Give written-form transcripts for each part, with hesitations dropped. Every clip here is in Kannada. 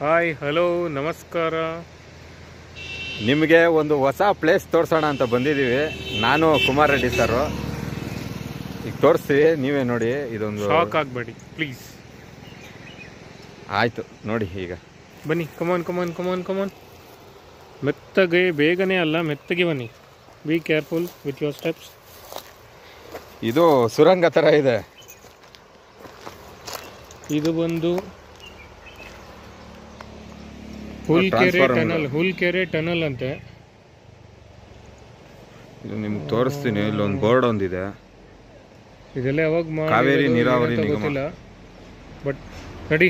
ಹಾಯ್ ಹಲೋ ನಮಸ್ಕಾರ. ನಿಮಗೆ ಒಂದು ಹೊಸ ಪ್ಲೇಸ್ ತೋರಿಸೋಣ ಅಂತ ಬಂದಿದ್ದೀವಿ. ನಾನು ಕುಮಾರ್ ರೆಡ್ಡಿ ಸರ್. ಈಗ ತೋರಿಸ್ತೀವಿ, ನೀವೇ ನೋಡಿ. ಇದೊಂದು ಶಾಕ್ ಆಗಬೇಡಿ ಪ್ಲೀಸ್. ಆಯಿತು ನೋಡಿ, ಈಗ ಬನ್ನಿ. ಕಮಾನ್ ಕಮಾನ್ ಕಮಾನ್ ಕಮಾನ್. ಮೆತ್ತಗೆ, ಬೇಗನೆ ಅಲ್ಲ, ಮೆತ್ತಗೆ ಬನ್ನಿ. Be careful with your steps. ಇದು ಸುರಂಗ ಥರ ಇದೆ. ಇದು ಬಂದು ಹುಲ್ಕೆರೆ ಟನಲ್ ಅಂತೆ. ಇದು ನಿಮ್ಗೆ ತೋರಿಸ್ತೀನಿ. ಇಲ್ಲೊಂದು ಬೋರ್ಡ್ ಒಂದಿದೆ. ಇದೆಲ್ಲ ಯಾವಾಗ ಕಾವೇರಿ ನೀರಾವರಿ ನಿಗಮ ಗೊತ್ತಿಲ್ಲ, ಬಟ್ ರೆಡಿ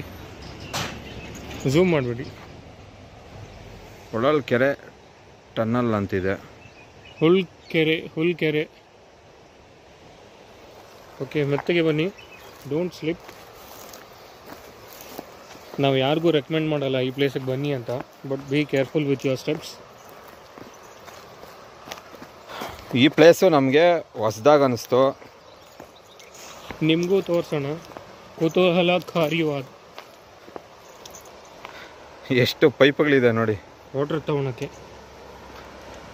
ಝೂಮ್ ಮಾಡಬೇಡಿ. ಹೊಳಲ್ಕೆರೆ ಟನಲ್ ಅಂತಿದೆ. ಹುಲ್ಕೆರೆ. ಓಕೆ, ಮೆತ್ತಗೆ ಬನ್ನಿ, ಡೋಂಟ್ ಸ್ಲಿಪ್. ನಾವು ಯಾರಿಗೂ ರೆಕಮೆಂಡ್ ಮಾಡಲ್ಲ ಈ ಪ್ಲೇಸಿಗೆ ಬನ್ನಿ ಅಂತ, but be careful with your steps. ಈ ಪ್ಲೇಸು ನಮಗೆ ಹೊಸ್ದಾಗಿ ಅನ್ನಿಸ್ತು. ನಿಮಗೂ ತೋರಿಸೋಣ, ಕುತೂಹಲಕಾರಿವಾದ. ಎಷ್ಟು ಪೈಪ್ಗಳಿದೆ ನೋಡಿ. ವಾಟರ್ ತಗೊಳಕ್ಕೆ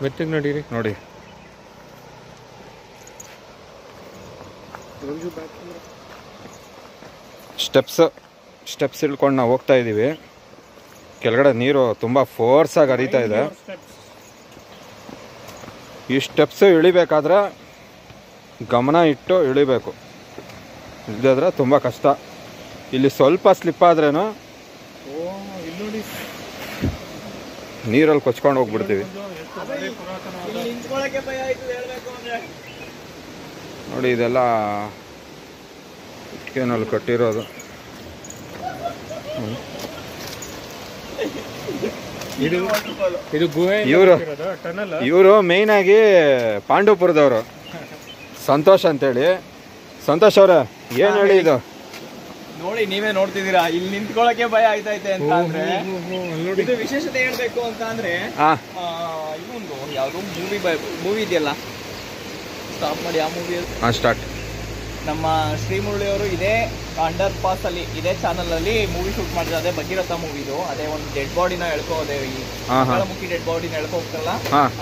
ಮೆತ್ತಗೆ ನಡೀರಿ ನೋಡಿ. ಸ್ಟೆಪ್ಸ್ ಇಳ್ಕೊಂಡು ನಾವು ಹೋಗ್ತಾ ಇದ್ದೀವಿ. ಕೆಳಗಡೆ ನೀರು ತುಂಬ ಫೋರ್ಸಾಗಿ ಹರಿತಾ ಇದೆ. ಈ ಸ್ಟೆಪ್ಸು ಇಳಿಬೇಕಾದ್ರೆ ಗಮನ ಇಟ್ಟು ಇಳಿಬೇಕು, ಇಲ್ಲದ್ರೆ ತುಂಬ ಕಷ್ಟ. ಇಲ್ಲಿ ಸ್ವಲ್ಪ ಸ್ಲಿಪ್ ಆದ್ರೇನು ನೀರಲ್ಲಿ ಕೊಚ್ಕೊಂಡು ಹೋಗ್ಬಿಡ್ತೀವಿ. ನೋಡಿ, ಇದೆಲ್ಲ ಇಟ್ಕೆನಲ್ಲಿ ಕಟ್ಟಿರೋದು. ಇದು ಗುಹೆ. ಇವರು ಮೇಯ್ನ್ ಆಗಿ ಪಾಂಡವಪುರದವರು, ಸಂತೋಷ್ ಅಂತೇಳಿ. ಸಂತೋಷ್ ಅವ್ರ, ಏನ್ ಹೇಳಿ ಇದು ನೋಡಿ, ನೀವೇ ನೋಡ್ತಿದ್ದೀರಾ. ಇಲ್ಲಿ ನಿಂತ್ಕೊಳ್ಳಕ್ಕೆ ಭಯ ಆಯ್ತೈತೆ ಅಂತ ಅಂದ್ರೆ ಇದು ವಿಶೇಷತೆ ಹೇಳ್ಬೇಕು ಅಂತ ಅಂದ್ರೆ, ಇನ್ನೊಂದು ಯಾವ್ದು ಮೂವಿ ಇದೆಯಲ್ಲ, ಸ್ಟಾಪ್ ಮಾಡಿ ಆ ಮೂವಿ ಸ್ಟಾರ್ಟ್. ನಮ್ಮ ಶ್ರೀಮುರಳಿ ಅವರು ಇದೇ ಅಂಡರ್ ಪಾಸ್ ಅಲ್ಲಿ, ಇದೇ ಚಾನಲ್ ಅಲ್ಲಿ ಮೂವಿ ಶೂಟ್ ಮಾಡಿದ್ರೆ. ಅದೇ ಭಗೀರಥ ಮೂವಿದು. ಅದೇ ಒಂದು ಡೆಡ್ ಬಾಡಿನ ಎಳ್ಕೋದೆ, ಈ ಮುಖಿ ಡೆಡ್ ಬಾಡಿನ ಎಳ್ಕೊ ಹೋಗ್ತಾರಲ್ಲ,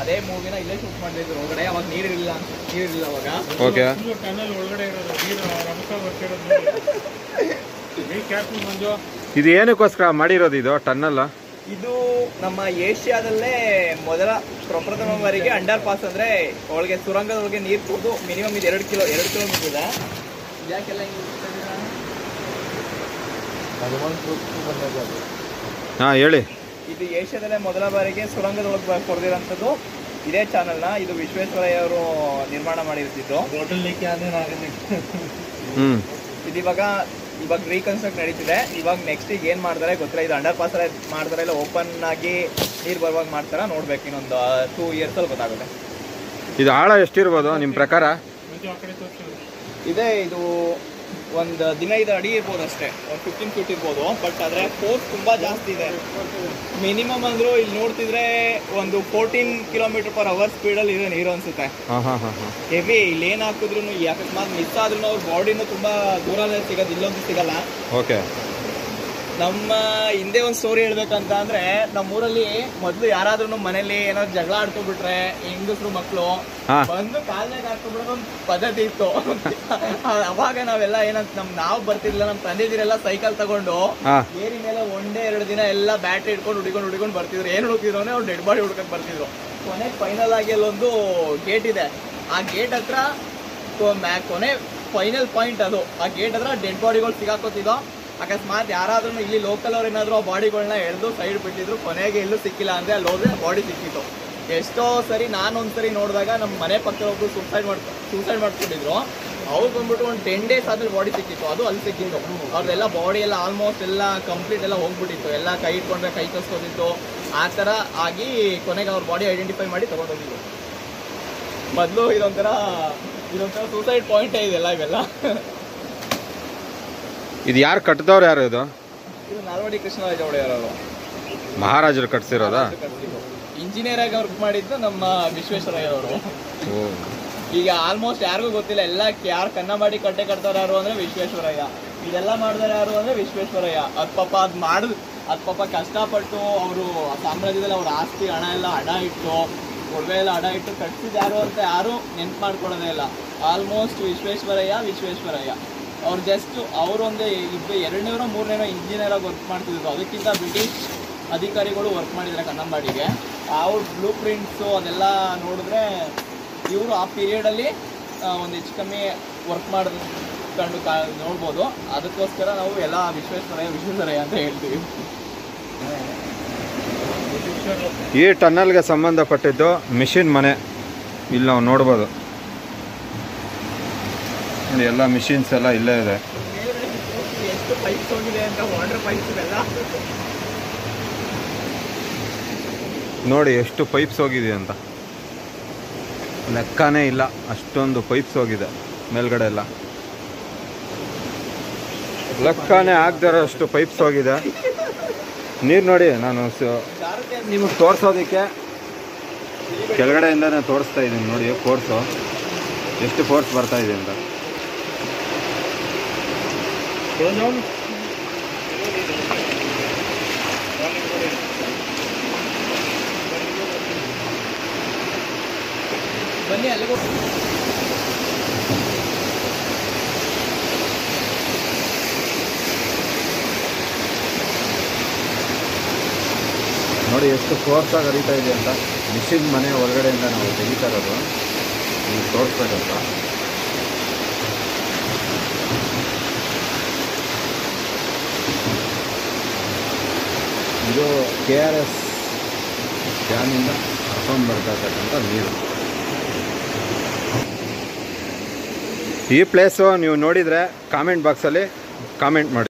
ಅದೇ ಮೂವಿನ ಇಲ್ಲೇ ಶೂಟ್ ಮಾಡಿದ್ರು. ಹೊರಗಡೆ ಅವಾಗ ನೀರಿಲ್ಲ ಅವಾಗ. ಟನಲ್ ಒಳಗಡೆ ಇದು ಏನಕ್ಕೋಸ್ಕರ ಮಾಡಿರೋದು ಇದು ಟನ್ನಲ್? ಇದು ನಮ್ಮ ಏಷ್ಯಾದಲ್ಲೇ ಮೊದಲ ಪ್ರಪ್ರಥಮ ಬಾರಿಗೆ ಅಂಡರ್ ಪಾಸ್ ಅಂದ್ರೆ ಒಳಗೆ ಸುರಂಗದೊಳಗೆ ನೀರು ಕೊಡು. ಮಿನಿಮಮ್ ಇದು 2 ಕಿಲೋಮೀಟರ್ ಇದೆ. ಯಾಕೆಲ್ಲ ಹೇಳಿ. ಇದು ಏಷ್ಯಾದಲ್ಲೇ ಮೊದಲ ಬಾರಿಗೆ ಸುರಂಗದೊಳಗೆ ಕೊಡ್ದಿರೋಂಥದ್ದು ಇದೇ ಚಾನಲ್ನ. ಇದು ವಿಶ್ವೇಶ್ವರಯ್ಯ ಅವರು ನಿರ್ಮಾಣ ಮಾಡಿರ್ತಿದ್ದು. ಇದು ಇವಾಗ ರೀಕನ್ಸ್ಟ್ರಕ್ಟ್ ನಡೀತಿದೆ. ಇವಾಗ ನೆಕ್ಸ್ಟ್ ಈಗ ಏನ್ ಮಾಡ್ತಾರೆ ಗೊತ್ತಿಲ್ಲ. ಇದು ಅಂಡರ್ ಪಾಸ್ ಮಾಡ್ತಾರೆ, ಇಲ್ಲ ಓಪನ್ ಆಗಿ ನೀರು ಬರುವಾಗ ಮಾಡ್ತಾರ, ನೋಡ್ಬೇಕು. ಇನ್ನೊಂದು 2 ಇಯರ್ಸ್ ಅಲ್ಲಿ ಗೊತ್ತಾಗುತ್ತೆ. ಇದು ಆಳ ಎಷ್ಟಿರ್ಬೋದು ನಿಮ್ ಪ್ರಕಾರ? ಇದೆ, ಇದು ಒಂದು 15 ಅಡಿ ಇರ್ಬೋದು ಅಷ್ಟೇ, ಒಂದು 15 ಫೀಟ್ ಇರ್ಬೋದು. ಬಟ್ ಆದ್ರೆ ಫೋರ್ಸ್ ತುಂಬಾ ಜಾಸ್ತಿ ಇದೆ. ಮಿನಿಮಮ್ ಅಂದ್ರೂ ಇಲ್ಲಿ ನೋಡ್ತಿದ್ರೆ ಒಂದು 14 km/h ಸ್ಪೀಡಲ್ಲಿ ಇದೆ ನೀರು ಅನ್ಸುತ್ತೆ. ಹೆವಿ. ಇಲ್ಲಿ ಏನ್ ಹಾಕಿದ್ರು ಅಕಸ್ಮಾತ್ ಮಿಸ್ ಆದ್ರೂ ಅವ್ರ ಬಾಡಿನೂ ತುಂಬಾ ದೂರನೇ ಸಿಗೋದು, ಇಲ್ಲೊಂದು ಸಿಗಲ್ಲ. ಓಕೆ. ನಮ್ಮ ಹಿಂದೆ ಒಂದು ಸ್ಟೋರಿ ಹೇಳ್ಬೇಕಂತ ಅಂದ್ರೆ, ನಮ್ಮೂರಲ್ಲಿ ಮೊದ್ಲು ಯಾರಾದ್ರೂ ಮನೇಲಿ ಏನಾದ್ರು ಜಗಳ ಆಡ್ಕೊಬಿಟ್ರೆ ಹೆಂಗಸ್ರು ಮಕ್ಕಳು ಬಂದು ಕಾಲ್ನಾಗ ಹಾಕ್ಕೊಬಿಡೋದು ಒಂದು ಪದ್ಧತಿ ಇತ್ತು. ಅವಾಗ ನಾವೆಲ್ಲ ಏನಂತ ನಾವು ಬರ್ತಿರ್ಲಿಲ್ಲ, ನಮ್ ತಂದೆದಿರೆಲ್ಲ ಸೈಕಲ್ ತಗೊಂಡು ಏರಿ ಮೇಲೆ 1-2 ದಿನ ಎಲ್ಲ ಬ್ಯಾಟ್ರಿ ಇಟ್ಕೊಂಡು ಹುಡಿಕೊಂಡು ಬರ್ತಿದ್ರು. ಏನ್ ಹುಡುಕಿದ್ರು ಅಂದ್ರೆ ಅವ್ರು ಡೆಡ್ ಬಾಡಿ ಹುಡ್ಕಕ್ ಬರ್ತಿದ್ರು. ಕೊನೆ ಫೈನಲ್ ಆಗಿ ಅಲ್ಲೊಂದು ಗೇಟ್ ಇದೆ. ಆ ಗೇಟ್ ಹತ್ರ ಕೊನೆ ಫೈನಲ್ ಪಾಯಿಂಟ್ ಅದು. ಆ ಗೇಟ್ ಹತ್ರ ಡೆಡ್ ಬಾಡಿಗಳು ಸಿಗಾಕೋತಿದ್ದೋ. ಅಕಸ್ಮಾತ್ ಯಾರಾದ್ರೂ ಇಲ್ಲಿ ಲೋಕಲ್ ಅವ್ರು ಏನಾದ್ರು ಆ ಬಾಡಿಗಳನ್ನ ಎಳೆದು ಸೈಡ್ ಬಿಟ್ಟಿದ್ರು. ಕೊನೆಗೆ ಎಲ್ಲೂ ಸಿಕ್ಕಿಲ್ಲ ಅಂದ್ರೆ ಅಲ್ಲಿ ಹೋದ್ರೆ ಬಾಡಿ ಸಿಕ್ಕಿತ್ತು. ಎಷ್ಟೋ ಸರಿ ನಾನೊಂದ್ಸರಿ ನೋಡಿದಾಗ ನಮ್ಮ ಮನೆ ಪಕ್ಕದ ಒಬ್ರು ಸೂಸೈಡ್ ಮಾಡ್ಕೊಂಡಿದ್ರು. ಅವ್ರು ಬಂದ್ಬಿಟ್ಟು ಒಂದು 10 days ಆದ್ಮೇಲೆ ಬಾಡಿ ಸಿಕ್ಕಿತ್ತು. ಅದು ಅಲ್ಲಿ ಸಿಕ್ಕಿತ್ತು. ಅವ್ರದೆಲ್ಲ ಬಾಡಿ ಎಲ್ಲ ಆಲ್ಮೋಸ್ಟ್ ಎಲ್ಲ ಕಂಪ್ಲೀಟ್ ಎಲ್ಲ ಹೋಗ್ಬಿಟ್ಟಿತ್ತು. ಎಲ್ಲ ಕೈ ಇಟ್ಕೊಂಡ್ರೆ ಕೈ ಕಸ್ಕೋತಿತ್ತು. ಆ ಥರ ಆಗಿ ಕೊನೆಗೆ ಅವ್ರ ಬಾಡಿ ಐಡೆಂಟಿಫೈ ಮಾಡಿ ತಗೊಂಡೋಗಿದ್ರು. ಮೊದಲು ಇದೊಂಥರ ಸೂಸೈಡ್ ಪಾಯಿಂಟೇ ಇದೆಲ್ಲ ಇವೆಲ್ಲ. ಇದು ಯಾರು ಕಟ್ಟಿದವ್ರು? ಯಾರು ಇದು? ನಾಲ್ವಡಿ ಕೃಷ್ಣರಾಜ ಒಡೆಯರ್ ಅವರು, ಮಹಾರಾಜರು ಕಟ್ಸಿರೋದಾ? ಇಂಜಿನಿಯರ್ ಆಗಿ ವರ್ಕ್ ಮಾಡಿದ್ದು ನಮ್ಮ ವಿಶ್ವೇಶ್ವರಯ್ಯ ಅವರು. ಈಗ ಆಲ್ಮೋಸ್ಟ್ ಯಾರಿಗೂ ಗೊತ್ತಿಲ್ಲ. ಎಲ್ಲ ಯಾರು ಕನ್ನಂಬಾಡಿ ಕಟ್ಟೆ ಕಟ್ತಾರ ಯಾರು ಅಂದ್ರೆ ವಿಶ್ವೇಶ್ವರಯ್ಯ. ಇದೆಲ್ಲ ಮಾಡಿದಾರೆ ಯಾರು ಅಂದ್ರೆ ವಿಶ್ವೇಶ್ವರಯ್ಯ. ಅದ್ ಪಾಪ ಅದ್ ಅದು ಪಾಪ ಕಷ್ಟಪಟ್ಟು ಅವರು ಸಾಮ್ರಾಜ್ಯದಲ್ಲಿ ಅವ್ರ ಆಸ್ತಿ ಹಣ ಎಲ್ಲ ಅಡ ಇಟ್ಟು ಒಡವೆ ಎಲ್ಲ ಅಡ ಇಟ್ಟು ಕಟ್ಸಿದ್ದು ಯಾರು ಅಂತ ಯಾರು ನೆನ್ಪು ಮಾಡ್ಕೊಳ್ಳೋದೇ ಇಲ್ಲ. ಆಲ್ಮೋಸ್ಟ್ ವಿಶ್ವೇಶ್ವರಯ್ಯ ಅವ್ರು ಜಸ್ಟ್ ಅವರೊಂದೇ 2ನೇನೋ 3ನೇನೋ ಇಂಜಿನಿಯರಾಗಿ ವರ್ಕ್ ಮಾಡ್ತಿದ್ರು. ಅದಕ್ಕಿಂತ ಬ್ರಿಟಿಷ್ ಅಧಿಕಾರಿಗಳು ವರ್ಕ್ ಮಾಡಿದ್ದಾರೆ ಕನ್ನಂಬಾಡಿಗೆ. ಅವ್ರ ಬ್ಲೂ ಪ್ರಿಂಟ್ಸು ಅದೆಲ್ಲ ನೋಡಿದ್ರೆ ಇವರು ಆ ಪೀರಿಯಡಲ್ಲಿ ಒಂದು ಹೆಚ್ಚು ಕಮ್ಮಿ ವರ್ಕ್ ಮಾಡಿಕೊಂಡು ನೋಡ್ಬೋದು. ಅದಕ್ಕೋಸ್ಕರ ನಾವು ಎಲ್ಲ ವಿಶ್ವೇಶ್ವರಯ್ಯ ಅಂತ ಹೇಳ್ತೀವಿ. ಈ ಟನ್ನಲ್ಗೆ ಸಂಬಂಧಪಟ್ಟಿದ್ದು ಮಿಷಿನ್ ಮನೆ ಇಲ್ಲಿ ನಾವು ನೋಡ್ಬೋದು. ಎಲ್ಲ ಮಿಷಿನ್ಸ್ ಎಲ್ಲ ಇಲ್ಲೇ ಇದೆ. ಎಷ್ಟು ಪೈಪ್ಸ್ ಹೋಗಿದೆ ಅಂತ, ವಾಟರ್ ಪೈಪ್ಸ್ ಎಲ್ಲ ನೋಡಿ ಎಷ್ಟು ಪೈಪ್ಸ್ ಹೋಗಿದೆ ಅಂತ ಲೆಕ್ಕನೇ ಇಲ್ಲ. ಅಷ್ಟೊಂದು ಪೈಪ್ಸ್ ಹೋಗಿದೆ ಮೇಲ್ಗಡೆ ಎಲ್ಲ, ಲೆಕ್ಕನೇ ಆಗದಿರೋ ಅಷ್ಟು ಪೈಪ್ಸ್ ಹೋಗಿದೆ. ನೀರು ನೋಡಿ, ನಾನು ನಿಮಗೆ ತೋರಿಸೋದಕ್ಕೆ ಕೆಳಗಡೆಯಿಂದನೇ ತೋರಿಸ್ತಾ ಇದ್ದೀನಿ. ನೋಡಿ ಫೋರ್ಸು ಎಷ್ಟು ಫೋರ್ಸ್ ಬರ್ತಾ ಇದೆ ಅಂತ. ಬನ್ನಿ ಅಲ್ಲಿಗೆ ನೋಡಿ ಎಷ್ಟು ಫೋರ್ಸಾಗಿ ಹರಿತಾ ಇದೆ ಅಂತ. ಮಿಷಿನ್ ಮನೆ ಹೊರಗಡೆಯಿಂದ ನಾವು ತೆಗಿತಾ ಇರೋದು ನೀವು ತೋರಿಸ್ಬೇಕಂತ. ಇದು KRS ಡ್ಯಾಮಿಂದ ಹರ್ಕೊಂಡು ಬರ್ತಾ ಇರ್ತಕ್ಕಂಥ ನೀರು. ಈ ಪ್ಲೇಸು ನೀವು ನೋಡಿದರೆ ಕಾಮೆಂಟ್ ಬಾಕ್ಸಲ್ಲಿ ಕಾಮೆಂಟ್ ಮಾಡಿ.